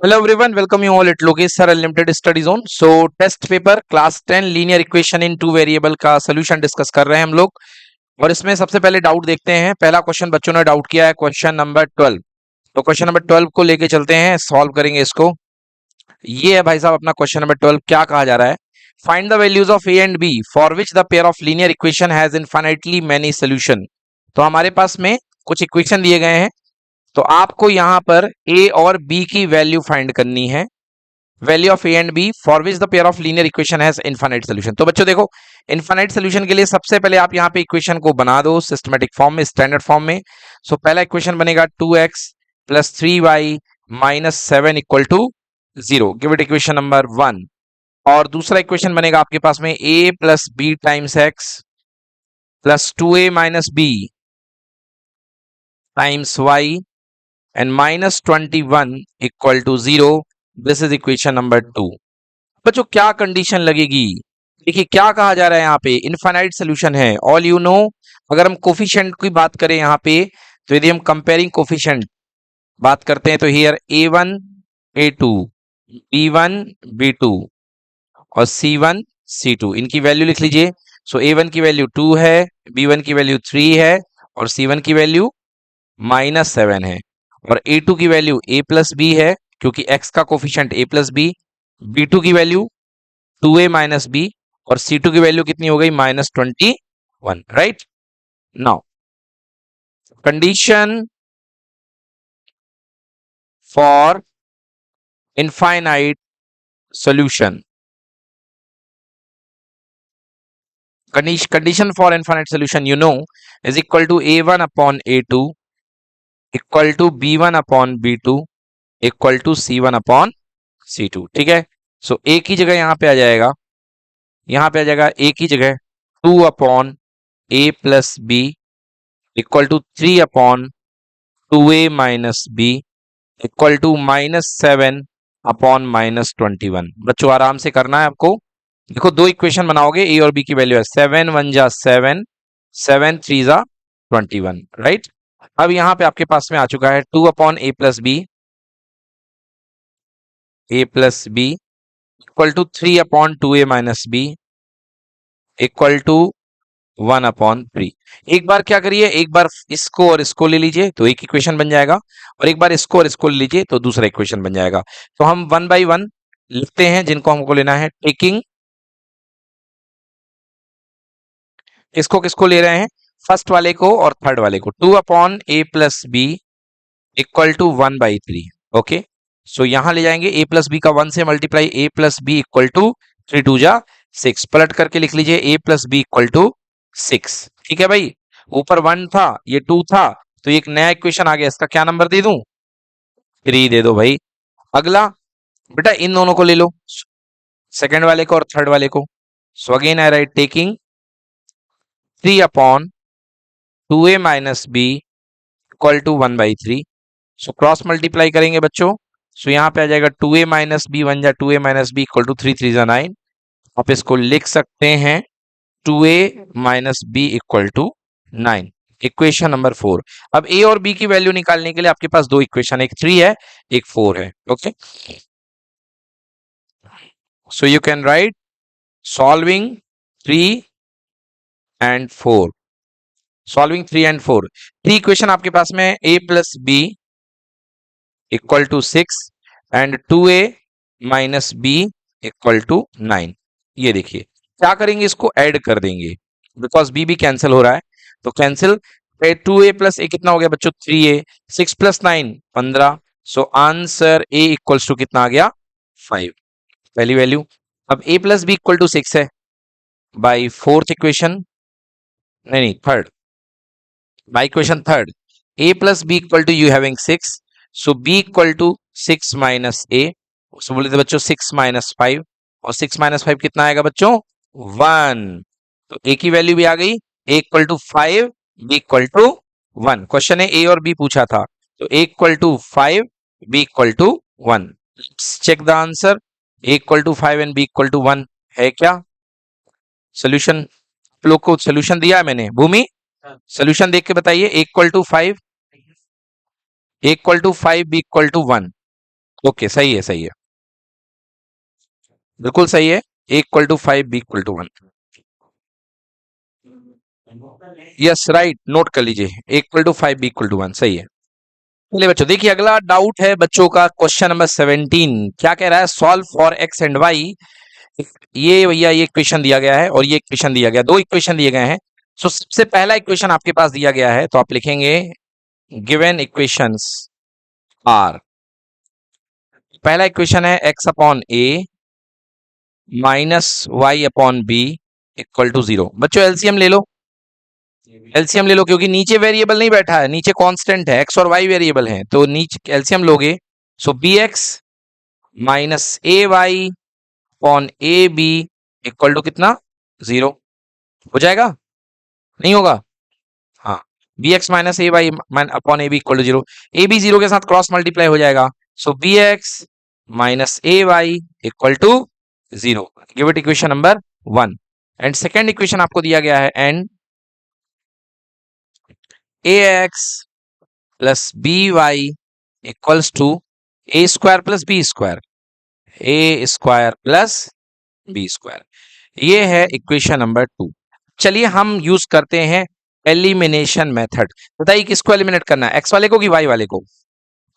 Hello everyone, welcome you all at Logesh Sir Unlimited Study Zone. So test paper class 10 linear equation in two variable का solution discuss कर रहे हैं हम लोग। और इसमें सबसे पहले डाउट देखते हैं। पहला क्वेश्चन बच्चों ने डाउट किया है क्वेश्चन नंबर 12। तो क्वेश्चन नंबर 12 को लेके चलते हैं, सॉल्व करेंगे इसको। ये है भाई साहब अपना क्वेश्चन नंबर 12। क्या कहा जा रहा है? Find the values of A and B for which the pair of linear equation has infinitely many solution. तो हमारे पास में कुछ इक्वेशन दिए गए हैं, तो आपको यहां पर ए और बी की वैल्यू फाइंड करनी है। Value of A and B for which the pair of linear equation has infinite solution. तो बच्चों देखो, इनफाइनाइट सोल्यूशन के लिए सबसे पहले आप यहां पे इक्वेशन को बना दो सिस्टमेटिक फॉर्म में, स्टैंडर्ड फॉर्म में। सो पहला इक्वेशन बनेगा 2x plus 3y minus 7 equal to 0। Give it equation number 1। और दूसरा इक्वेशन बनेगा आपके पास में a plus b times x plus 2a minus b times y and minus 21 equal to 0। This is equation number 2। बच्चों क्या कंडीशन लगेगी? देखिए क्या कहा जा रहा है यहाँ पे, इनफाइनाइट सोल्यूशन है। ऑल यू नो, अगर हम कोफिशिएंट की बात करें यहाँ पे, तो यदि हम कंपेयरिंग कोफिशिएंट बात करते हैं तो here a1 a2 b1 b2 और c1 c2 इनकी वैल्यू लिख लीजिए। सो a1 की वैल्यू 2 है, b1 की वैल्यू 3 है और c1 की वैल्यू -7 है। और a2 की वैल्यू a प्लस बी है क्योंकि x का coefficient a plus B. b2 की वैल्यू 2a माइनस बी और c2 की वैल्यू कितनी हो गई? -21। Right now condition for infinite solution, condition for infinite solution you know is equal to a1 upon a2 equal to b1 upon b2 equal to c1 upon c2। ठीक है, सो a की जगह यहां पे आ जाएगा, यहां पे आ जाएगा a की जगह 2 upon a plus B equal to 3 upon 2a minus b equal to -7 upon -21। बच्चों आराम से करना है आपको। देखो दो इक्वेशन बनाओगे, ए और बी की वैल्यू है 7 1 जा 7, 7 3 जा 21। राइट, अब यहां पे आपके पास में आ चुका है 2 upon a plus B equal to 3 upon 2a minus b equal to 1 upon 3। एक बार क्या करिए, एक बार इसको और इसको ले लीजिए तो एक इक्वेशन बन जाएगा, और एक बार इसको और इसको ले लीजिए तो दूसरा इक्वेशन बन जाएगा। तो हम 1 बाई 1 लिखते हैं जिनको हमको लेना है, टेकिंग इसको किसको ले रहे हैं, फर्स्ट वाले को और थर्ड वाले को। 2 upon a plus B equal to 1 by 3। Okay, so यहां ले जाएंगे a प्लस बी का 1 से multiply, a plus B equal to 3 2 जा 6। पलट करके लिख लीजिए a plus B equal to 6। ठीक है भाई, ऊपर 1 था, ये 2 था, तो एक नया इक्वेशन आ गया, इसका क्या नंबर दे दूं? 3 दे दो भाई। अगला बेटा इन दोनों को ले लो, सेकंड वाले को और थर्ड वाले को। So again I write taking 3 upon 2a minus b equal to 1 by 3। So cross multiply करेंगे बच्चों, सो यहां पे आ जाएगा 2a माइनस बी 1 जा 2a minus b equal to 3 3 जा 9। आप इसको लिख सकते हैं 2a minus b equal to 9। Equation number 4। अब a और b की वैल्यू निकालने के लिए आपके पास दो इक्वेशन, एक 3 है एक 4 है। Okay, so you can write solving 3 and 4, solving 3 and 4। 3 equation आपके पास में a plus B equal to 6 and 2a minus b equal to 9। ये देखिए क्या करेंगे, इसको ऐड कर देंगे बिकॉज b भी कैंसिल हो रहा है, तो कैंसिल। 2a प्लस a कितना हो गया बच्चों? 3a। 6 plus 9 15। So answer a equals to कितना आ गया? 5, पहली वैल्यू। अब a plus B equal to 6 है, बाई फोर्थ इक्वेशन, नहीं third, by equation third, a plus B equal to you having 6, so b equal to 6 minus a। उसको बोले थे बच्चों 6 माइनस 5, और 6 माइनस 5 कितना आएगा बच्चों? 1। तो a की वैल्यू भी आ गई, a equal to 5 b equal to 1। Question है a और b पूछा था, तो a equal to 5 b equal to 1। Check the answer, a equal to 5 and b equal to 1 है क्या? सोल्यूशन लोग को सोल्यूशन दिया है मैंने, भूमि सोल्यूशन देख के बताइए। a equal to 5 B equal to 1, okay, सही है, सही है, बिल्कुल सही है। A equal to 5, B equal to 1। Yes right, note कर लीजिए, A equal to 5, B equal to 1, सही है। चलिए बच्चों, देखिए अगला डाउट है बच्चों का, क्वेश्चन नंबर 17 क्या कह रहा है, solve for x and y. ये भैया ये इक्वेशन दिया गया है और ये इक्वेशन दिया गया, दो इक्वेशन दिए गए हैं। सो सबसे पहला इक्वेशन आपके पास दिया गया है, तो आप लिखेंगे गिवन इक्वेशंस आर। पहला इक्वेशन है x upon a minus y upon b equal to 0। बच्चों एलसीएम ले लो, एलसीएम ले लो, क्योंकि नीचे वेरिएबल नहीं बैठा है, नीचे कांस्टेंट है, एक्स और वाई वेरिएबल हैं, तो नीचे एलसीएम लोगे। So B x minus A Y upon A B equal to कितना, 0 हो जाएगा, नहीं होगा? हाँ, B x minus A Y upon A B equal to 0। A B 0 के साथ क्रॉस मल्टीप्लाई हो जाएगा। So B x minus A Y equal to 0। Give it equation number 1। And second equation आपको दिया गया है, and A X plus B Y equals to A square plus B square, a square plus B square. ये है equation number 2। चलिए हम use करते हैं एलिमिनेशन मेथड। बताइए किसको एलिमिनेट करना है, एक्स वाले को कि वाई वाले को?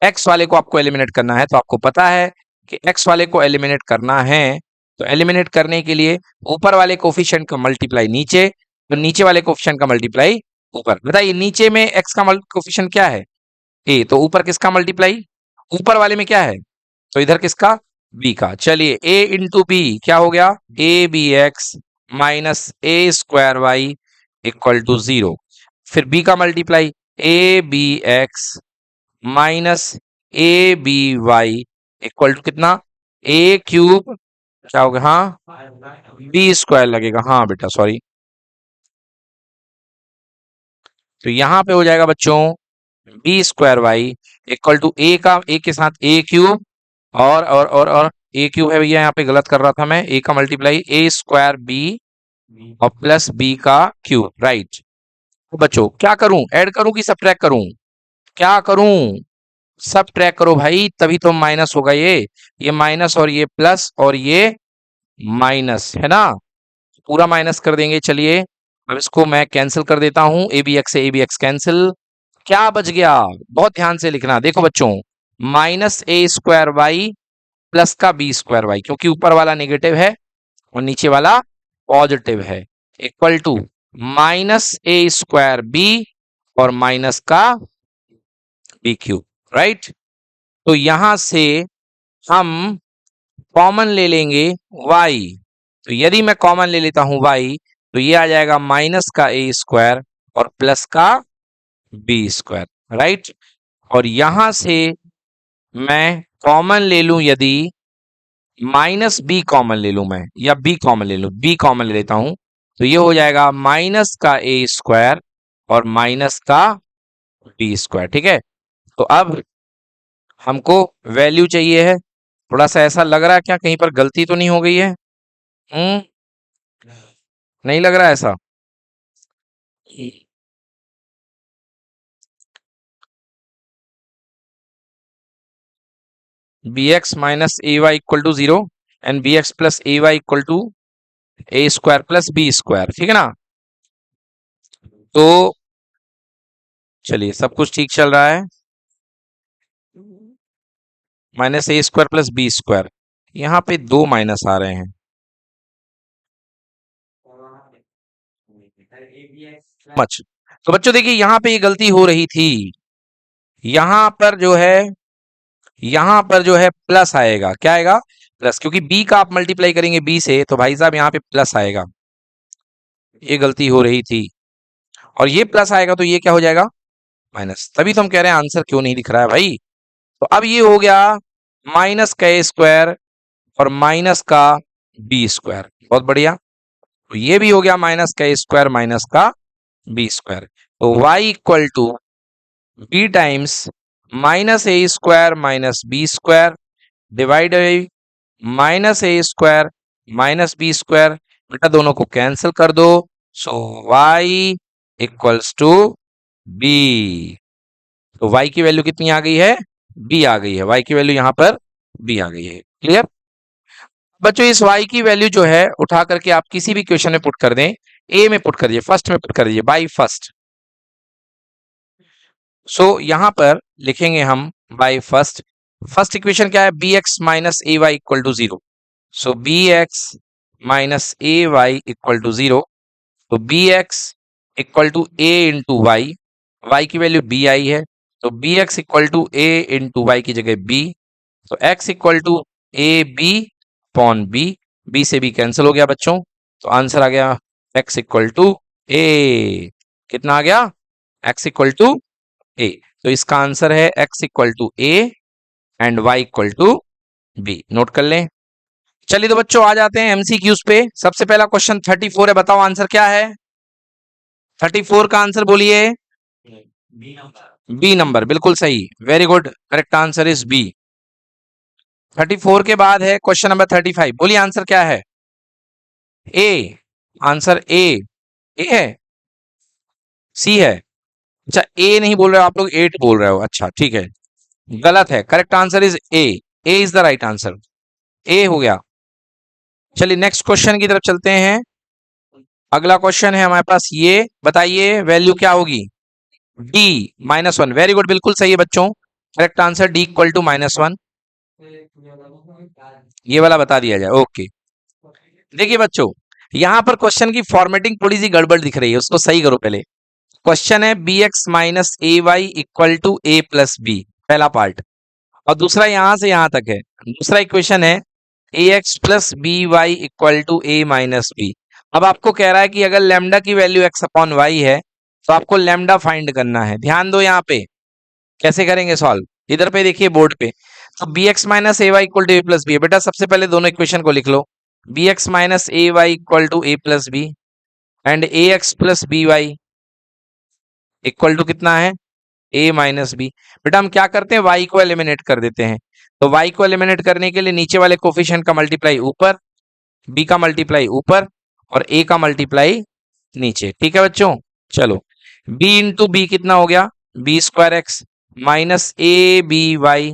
एक्स वाले को आपको एलिमिनेट करना है, तो आपको पता है कि एक्स वाले को एलिमिनेट करना है, तो एलिमिनेट करने के लिए ऊपर वाले कोफिशिएंट का मल्टीप्लाई नीचे, तो नीचे वाले कोफिशिएंट का मल्टीप्लाई ऊपर। बताइए नीचे में एक्स का कोफिशिएंट क्या है, ए, तो ऊपर किसका मल्टीप्लाई, ऊपर वाले में क्या है, तो इधर किसका, बी का। चलिए ए इंटू बी क्या हो गया, a b x minus a square Y equal to 0। फिर बी का multiply, a b x minus A B Y equal to कितना, ए क्यूब क्या होगा, हाँ बी स्क्वायर लगेगा, हाँ बेटा सॉरी। तो यहां पे हो जाएगा बच्चों B square Y equal to A का, ए के साथ ए क्यूब, और ए क्यूब है भैया, यहाँ पे गलत कर रहा था मैं, ए का मल्टीप्लाई ए स्क्वायर बी और प्लस बी का क्यूब, राइट। तो बच्चों क्या करूं, ऐड करूं कि सबट्रैक्ट करूं, क्या करूं, सब ट्रैक करो भाई, तभी तो माइनस होगा ये माइनस और ये प्लस और ये माइनस है ना, पूरा माइनस कर देंगे। चलिए अब इसको मैं कैंसिल कर देता हूं, ए बी एक्स से ए बी एक्स कैंसिल, क्या बच गया, बहुत ध्यान से लिखना, देखो बच्चों minus a square Y plus का बी स्क्वायर वाई, क्योंकि ऊपर वाला नेगेटिव है और नीचे वाला पॉजिटिव है, equal to minus a square b और माइनस का बी क्यूब, राइट। तो यहां से हम कॉमन ले लेंगे y, तो यदि मैं कॉमन ले लेता हूं y, तो ये आ जाएगा माइनस का ए स्क्वायर और प्लस का बी स्क्वायर, राइट। और यहां से मैं कॉमन ले लूं, यदि माइनस बी कॉमन ले लूं मैं, या बी कॉमन ले लूं, बी कॉमन ले लेता हूं, तो ये हो जाएगा माइनस का ए स्क्वायर और माइनस का बी स्क्वायर, ठीक है। तो अब हमको वैल्यू चाहिए है, थोड़ा सा ऐसा लग रहा है क्या कहीं पर गलती तो नहीं हो गई है, हम्म, नहीं लग रहा है ऐसा? B x minus A Y equal to 0 and b x plus a Y equal to A square plus B square, ठीक है ना। तो चलिए सब कुछ ठीक चल रहा है, minus a square plus B square, यहाँ पे दो माइनस आ रहे हैं, मच। तो बच्चों देखिए यहाँ पे ये गलती हो रही थी, यहाँ पर जो है, यहाँ पर जो है प्लस आएगा, क्या आएगा, प्लस, क्योंकि बी का आप मल्टीप्लाई करेंगे बी से, तो भाई साहब यहाँ पे प्लस आएगा, ये गलती हो रही थी, और ये प्लस आएगा तो ये क्या हो जाएगा, माइनस। तभी तो हम कह रहे हैं आंसर क्यों नहीं दिख रहा है भाई। तो अब ये हो गया माइनस का ए स्क्वायर और माइनस का बी स्क्वायर, बहुत बढ़िया। तो ये भी हो गया माइनस का ए स्क्वायर माइनस का बी स्क्वायर। तो y equal to b times minus a square minus b square divide by minus a square minus b square, बेटा दोनों को कैंसिल कर दो, so y equals to b. तो y की value कितनी आ गई है, b आ गई है, y की वैल्यू यहां पर बी आ गई है। क्लियर बच्चों? इस y की वैल्यू जो है उठा करके आप किसी भी क्वेश्चन में पुट कर दें, ए में पुट कर दीजिए, फर्स्ट में पुट कर दीजिए, बाई फर्स्ट। सो यहां पर लिखेंगे हम बाई फर्स्ट। फर्स्ट इक्वेशन क्या है? B x minus A Y equal to zero. So B x minus A Y equal to zero. तो B X equal to A into Y, Y की value B आई है, तो B X equal to A into Y की जगह B, तो X equal to A B upon B, B से B cancel हो गया बच्चों, तो आंसर आ गया एक्स इक्वल टू ए। कितना आ गया? एक्स इक्वल टू ए। तो इसका आंसर है x equal to a and y equal to b. Note कर लें। चलिए तो बच्चों आ जाते हैं एमसीक्यूज पे। सबसे पहला क्वेश्चन 34 है, बताओ आंसर क्या है? 34 का आंसर बोलिए। बी नंबर, बिल्कुल सही, very good, correct answer is b. 34 के बाद है क्वेश्चन नंबर 35, बोलिए आंसर क्या है? ए। आंसर ए, ए है, सी है? अच्छा ए नहीं बोल रहे हो आप लोग, 8 बोल रहे हो, अच्छा ठीक है, गलत है, correct answer is A. A is the right answer, A हो गया। चलिए नेक्स्ट क्वेश्चन की तरफ चलते हैं। अगला क्वेश्चन है हमारे पास, ये बताइए वैल्यू क्या होगी? डी -1, वेरी गुड, बिल्कुल सही है बच्चों, correct answer d equal to -1। ये वाला बता दिया जाए, ओके। देखिए बच्चों, यहां पर क्वेश्चन की फॉर्मेटिंग थोड़ी सी गड़बड़ दिख रही है, उसको सही करो पहले। क्वेश्चन है B x minus A Y equal to A plus b, पहला पार्ट, और दूसरा यहां से यहां तक है। दूसरा इक्वेशन है A X plus B Y equal to A minus B. अब आपको कह रहा है कि अगर लेमडा की वैल्यू एक्स अपॉन वाई है तो आपको लेमडा फाइंड करना है। ध्यान दो यहाँ पे कैसे करेंगे सॉल्व, इधर पे देखिए बोर्ड पे। तो B x minus A Y equal to A plus B है बेटा, सबसे पहले दोनों इक्वेशन को लिख लो। B x minus A Y equal to A plus B and A X plus B Y equal to कितना है? A minus B. बेटा हम क्या करते हैं, y को एलिमिनेट कर देते हैं। तो y को एलिमिनेट करने के लिए नीचे वाले कोफिशिएंट का मल्टीप्लाई ऊपर, b का मल्टीप्लाई ऊपर और a का मल्टीप्लाई नीचे। ठीक है बच्चों, चलो b इंटू बी कितना हो गया? B square X minus A B Y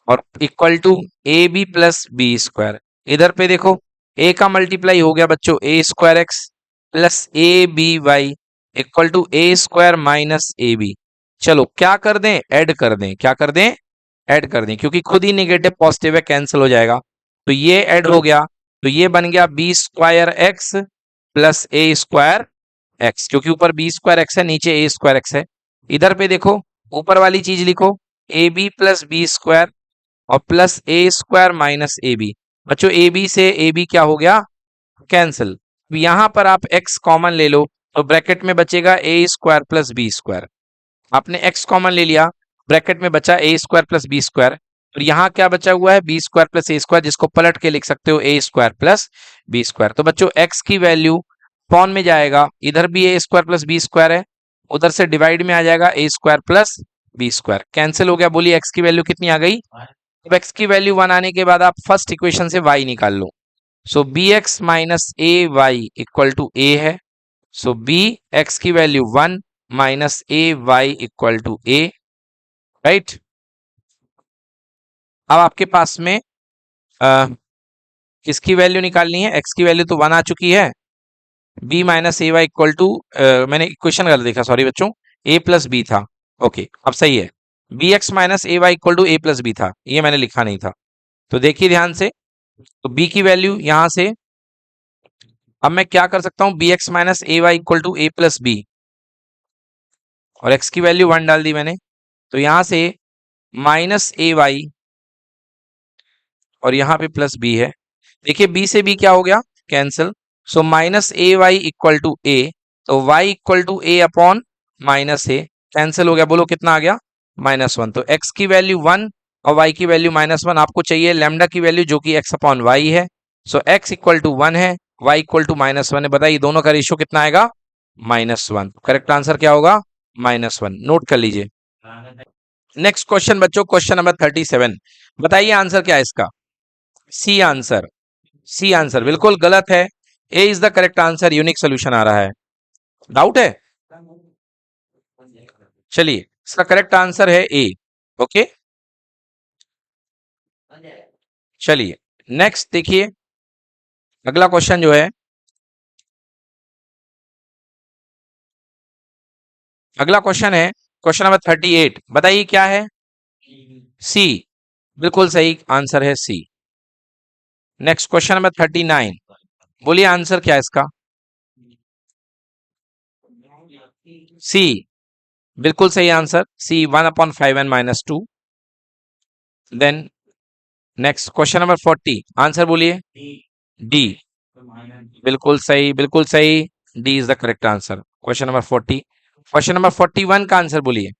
और equal to A B plus B square. इधर पे देखो a का मल्टीप्लाई हो गया बच्चों A square X plus A B Y equal to A square minus A B. चलो क्या कर दें, ऐड कर दें, क्या कर दें, ऐड कर दें, क्योंकि खुद ही निगेटिव पॉजिटिव है, कैंसिल हो जाएगा। तो ये ऐड हो गया, तो ये बन गया B square X plus A square x, क्योंकि ऊपर बी स्क्वायर एक्स है नीचे ए स्क्वायर एक्स है। इधर पे देखो ऊपर वाली चीज लिखो A B plus B square और plus A square minus A B. बच्चों ए बी से ए बी क्या हो गया? कैंसिल। यहां पर आप x कॉमन ले लो तो ब्रैकेट में बचेगा ए स्क्वायर प्लस बी स्क्वायर। आपने x कॉमन ले लिया, ब्रैकेट में बचा ए स्क्वायर प्लस बी स्क्वायर, और यहाँ क्या बचा हुआ है? B square plus A square, जिसको पलट के लिख सकते हो ए स्क्वायर प्लस बी स्क्वायर। तो बच्चों x की वैल्यू पॉन में जाएगा, इधर भी A square plus B square है, उधर से डिवाइड में आ जाएगा A square plus B square, cancel हो गया। बोलिए x की वैल्यू कितनी आ गई? अब x की वैल्यू 1 आने के बाद आप फर्स्ट इक्वेशन से y निकाल लो। So B x minus A Y equal to A है, सो बी एक्स की value 1 minus A Y equal to A, right. अब आपके पास में किसकी वैल्यू निकालनी है? x की वैल्यू तो 1 आ चुकी है, b minus A Y equal to, मैंने इक्वेशन गलत देखा, सॉरी बच्चों, a प्लस बी था, ओके अब सही है, B x minus A Y equal to A plus b था, ये मैंने लिखा नहीं था। तो देखिए ध्यान से, तो b की वैल्यू यहां से, अब मैं क्या कर सकता हूं, b x minus A Y equal to A plus b, और x की वैल्यू 1 डाल दी मैंने, तो यहां से माइनस ए वाई और यहां पे प्लस बी है। देखिए b से b क्या हो गया? Cancel. So minus A Y equal to ए, तो y equal to A upon minus A, cancel हो गया। बोलो कितना आ गया? -1। तो x की वैल्यू 1 और y की वैल्यू -1, आपको चाहिए लैम्डा की वैल्यू जो कि x अपॉन y है। सो x इक्वल टू 1 है, y इक्वल टू -1 है, बताइए दोनों का रेशियो कितना आएगा? -1। करेक्ट आंसर क्या होगा? -1। नोट कर लीजिए। नेक्स्ट क्वेश्चन बच्चों, क्वेश्चन नंबर 37, बताइए आंसर क्या है इसका? सी आंसर, सी आंसर बिल्कुल गलत है, A is the correct answer, unique solution आ रहा है। डाउट है? चलिए इसका करेक्ट आंसर है ए, ओके। चलिए नेक्स्ट देखिए, अगला क्वेश्चन जो है, अगला क्वेश्चन है क्वेश्चन नंबर 38। बताइए क्या है? सी। बिल्कुल सही आंसर है सी। Next question number 39। बोलिए आंसर क्या है इसका? सी। बिल्कुल सही answer c, 1/5 n - 2। Then next question number 40। Answer बोलिए। डी। बिल्कुल सही, बिल्कुल सही। D is the correct answer. Question number 40। Question number 41 का आंसर बोलिए।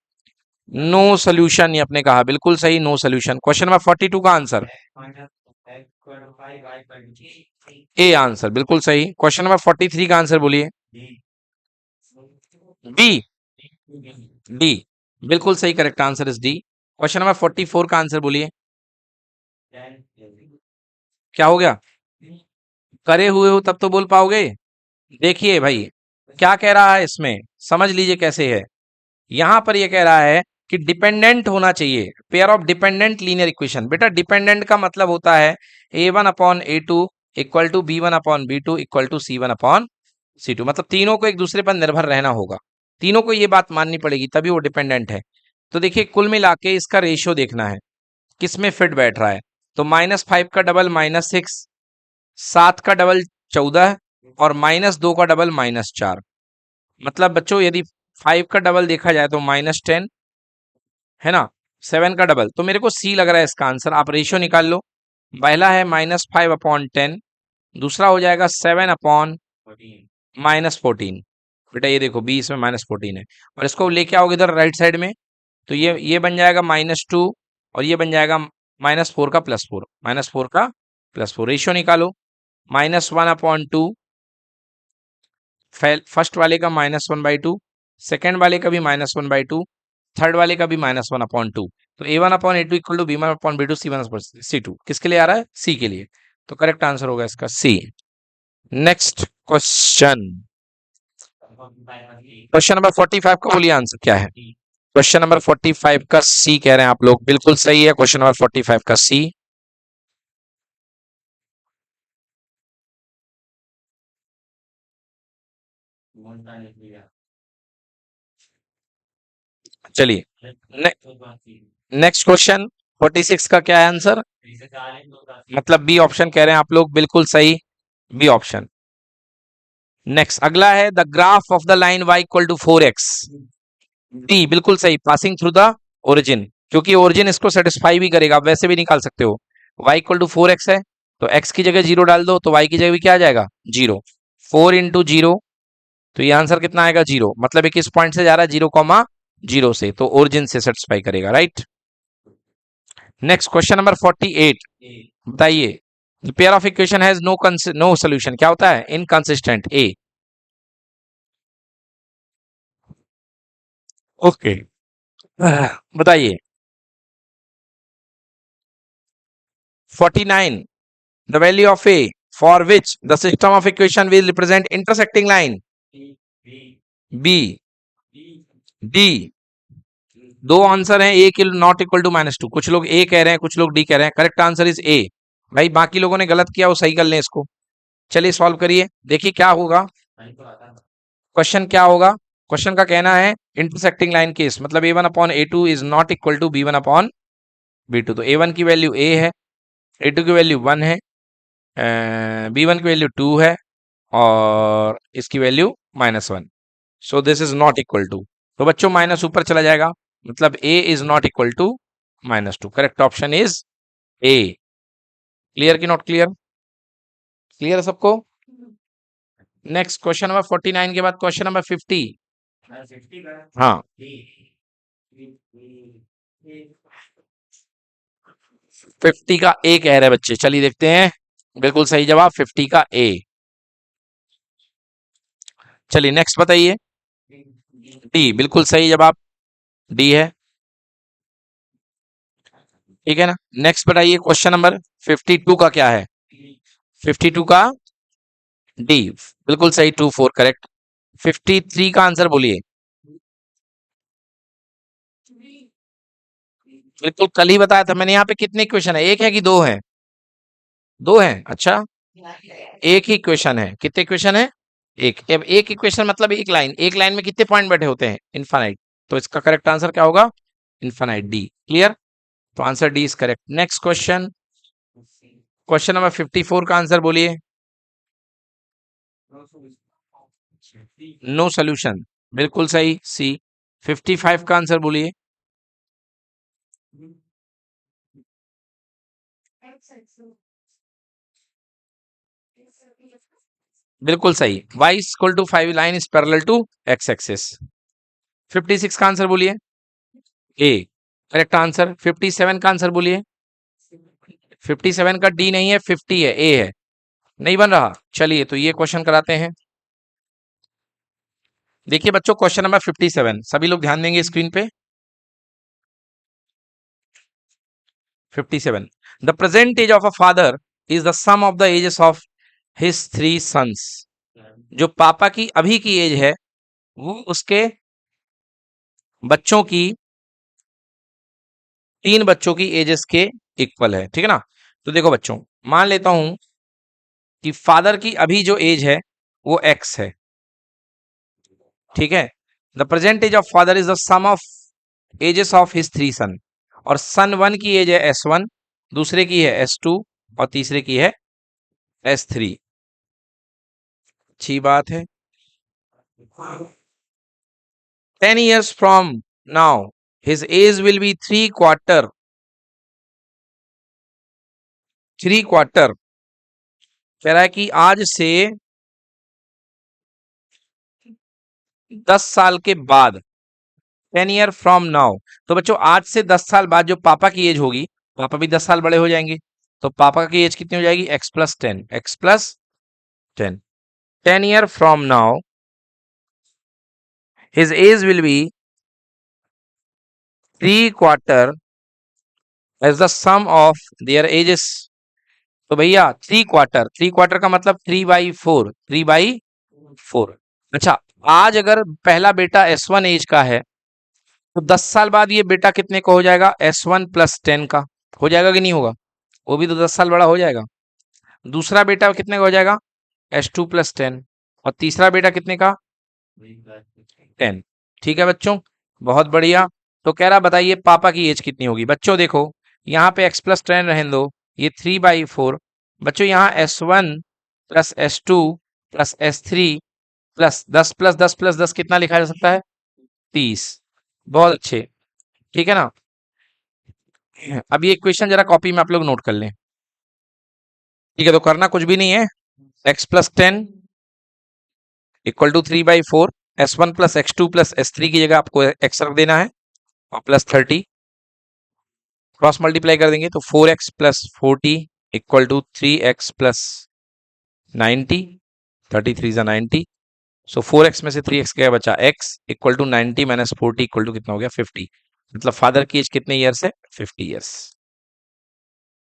नो सोल्यूशन, ये आपने कहा, बिल्कुल सही, नो सोल्यूशन। क्वेश्चन नंबर 42 का आंसर ए आंसर, बिल्कुल सही। क्वेश्चन नंबर 43 का आंसर बोलिए। बी। डी। बिल्कुल सही, correct answer is D. Question number 44 का आंसर बोलिए। क्या हो गया? करे हुए हो तब तो बोल पाओगे। देखिए भाई, क्या कह रहा है इसमें, समझ लीजिए कैसे है। यहां पर यह कह रहा है कि डिपेंडेंट होना चाहिए, pair of dependent linear equation. बेटा डिपेंडेंट का मतलब होता है a1/a2 equal to b1/b2 equal to c1/c2। मतलब तीनों को एक दूसरे पर निर्भर रहना होगा, तीनों को ये बात माननी पड़ेगी, तभी वो डिपेंडेंट है। तो देखिए कुल मिला के इसका रेशियो देखना है किस में फिट बैठ रहा है। तो -5 का डबल -6, 7 का डबल 14 और -2 का डबल -4। मतलब बच्चों यदि 5 का डबल देखा जाए तो -10 है ना, 7 का डबल, तो मेरे को सी लग रहा है इसका आंसर। आप रेशियो निकाल लो। पहला है -5/10, दूसरा हो जाएगा 7/-14। बेटा ये देखो बी इसमें -14 है, और इसको लेके आओगे इधर राइट साइड में, तो ये बन जाएगा -2 और ये बन जाएगा -4 का +4, -4 का +4। रेशियो निकालो। -1/2, फर्स्ट वाले का -1/2, सेकेंड वाले का भी -1/2, थर्ड वाले का भी -1/2। तो a1/a2 equal to b1/b2 c1/c2 किसके लिए आ रहा है? सी के लिए। तो करेक्ट आंसर होगा इसका सी। नेक्स्ट क्वेश्चन, क्वेश्चन नंबर 45 का बोलिए आंसर क्या है? क्वेश्चन नंबर 45 का सी कह रहे हैं आप लोग, बिल्कुल सही है। क्वेश्चन नंबर 45 का सी। चलिए नेक्स्ट क्वेश्चन 46 का क्या है आंसर? मतलब बी ऑप्शन कह रहे हैं आप लोग, बिल्कुल सही, बी ऑप्शन। नेक्स्ट अगला है the graph of the line y equal to 4x। D बिल्कुल सही, पासिंग थ्रू द ओरिजिन, क्योंकि ओरिजिन इसको सेटिस्फाई भी करेगा, आप वैसे भी निकाल सकते हो। y इक्वल टू 4x है, तो x की जगह 0 डाल दो, तो y की जगह भी क्या आ जाएगा? 0। 4 इंटू 0, तो ये आंसर कितना आएगा? 0। मतलब ये किस पॉइंट से जा रहा है? 0,0 से, तो ओरिजिन से सेटिस्फाई करेगा, राइट। Next question number 48। बताइए pair of equation has no solution, क्या होता है? Inconsistent, a. ओके, बताइए 49। The value of a for which the system of equation will represent intersecting line. B. D. दो answer हैं, a not equal to -2। कुछ लोग ए कह रहे हैं, कुछ लोग डी कह रहे हैं। करेक्ट आंसर इज ए। भाई बाकी लोगों ने गलत किया, वो सही कर लें इसको। चलिए सॉल्व करिए, देखिए क्या होगा। क्वेश्चन क्या होगा? क्वेश्चन का कहना है इंटरसेक्टिंग लाइन केस, मतलब a1/a2 is not equal to b1/b2। तो a1 की वैल्यू a है, a2 की वैल्यू 1 है, b1 की वैल्यू 2 है, और इसकी value -1। So this is not equal to, तो बच्चों माइनस ऊपर चला जाएगा, मतलब a is not equal to -2। Correct option is a. Clear की नॉट क्लियर? क्लियर है सबको? नेक्स्ट क्वेश्चन नंबर 49 के बाद क्वेश्चन नंबर 50। हाँ, 50 का ए कह रहे हैं बच्चे, चलिए देखते हैं। बिल्कुल सही जवाब 50 का ए। चलिए नेक्स्ट बताइए। डी बिल्कुल सही जवाब, डी है, ठीक है ना। नेक्स्ट बताइए क्वेश्चन नंबर 52 का क्या है? 52 का डी बिल्कुल सही, 2 4 करेक्ट। 53 का आंसर बोलिए। बिल्कुल कल ही बताया था मैंने। यहाँ पे कितने क्वेश्चन है, एक है कि दो है? दो हैं, अच्छा। एक ही क्वेश्चन है, कितने क्वेश्चन है? एक। अब एक इक्वेशन मतलब एक लाइन, एक लाइन में कितने पॉइंट बैठे होते हैं? इनफाइनाइट। तो इसका करेक्ट आंसर क्या होगा? Infinite, D. क्लियर? तो answer D is correct. Next question, question number 54 का आंसर बोलिए। नो सोल्यूशन, बिल्कुल सही, सी। 55 का आंसर बोलिए। बिल्कुल सही, y equal to 5 line is parallel to x axis. 56 का आंसर बोलिए। ए, करेक्ट आंसर। 57 का आंसर बोलिए। 57 का डी नहीं है, 50 है, ए है। नहीं बन रहा, चलिए तो ये क्वेश्चन कराते हैं। देखिए बच्चों, क्वेश्चन नंबर 57, सभी लोग ध्यान देंगे स्क्रीन पे। 57, the present age of a father is the sum of the ages of his three sons. जो पापा की अभी की एज है वो उसके बच्चों की, तीन बच्चों की एजेस के इक्वल है, ठीक है ना। तो देखो बच्चों, मान लेता हूं कि फादर की अभी जो एज है वो एक्स है, ठीक है। The present age of father is the sum of ages of his three son. और सन वन की एज है S1, दूसरे की है S2 और तीसरे की है S3। अच्छी बात है। 10 years from now his age will be three quarter. कह रहा है कि आज से 10 साल के बाद, 10 year फ्रॉम नाउ। तो बच्चों आज से 10 साल बाद जो पापा की एज होगी, पापा भी 10 साल बड़े हो जाएंगे। तो पापा की एज कितनी हो जाएगी? x+10, x+10। 10 year from now his age will be three quarter age the sum of their ages. तो भैया थ्री क्वार्टर का मतलब 3/4, 3/4। अच्छा, आज अगर पहला बेटा S1 एज का है तो 10 साल बाद ये बेटा कितने का हो जाएगा? S1+10 का हो जाएगा कि नहीं होगा? वो भी तो 10 साल बड़ा हो जाएगा। दूसरा बेटा कितने का हो जाएगा? S2+10। और तीसरा बेटा कितने का? 10। ठीक है बच्चों, बहुत बढ़िया। तो कह रहा बताइए पापा की एज कितनी होगी। बच्चों देखो, यहाँ पे x+10 रहने दो, ये 3/4। बच्चों यहाँ S1+S2+S3 प्लस 10 + 10 + 10 कितना लिखा जा सकता है? 30। बहुत अच्छे, ठीक है ना। अब ये क्वेश्चन जरा कॉपी में आप लोग नोट कर लें, ठीक है। तो करना कुछ भी नहीं है, x+10 इक्वल टू 3/4, S1+x2+S3 की जगह आपको x रख देना है और +30 क्रॉस मल्टीप्लाई कर देंगे तो 4x+40 equal to 3x+90, 33 × 90। So 4x में से 3x क्या बचा? x equal to 90 - 40 equal to कितना हो गया? 50। मतलब फादर की एज कितने ईयर्स है? 50 ईयर्स।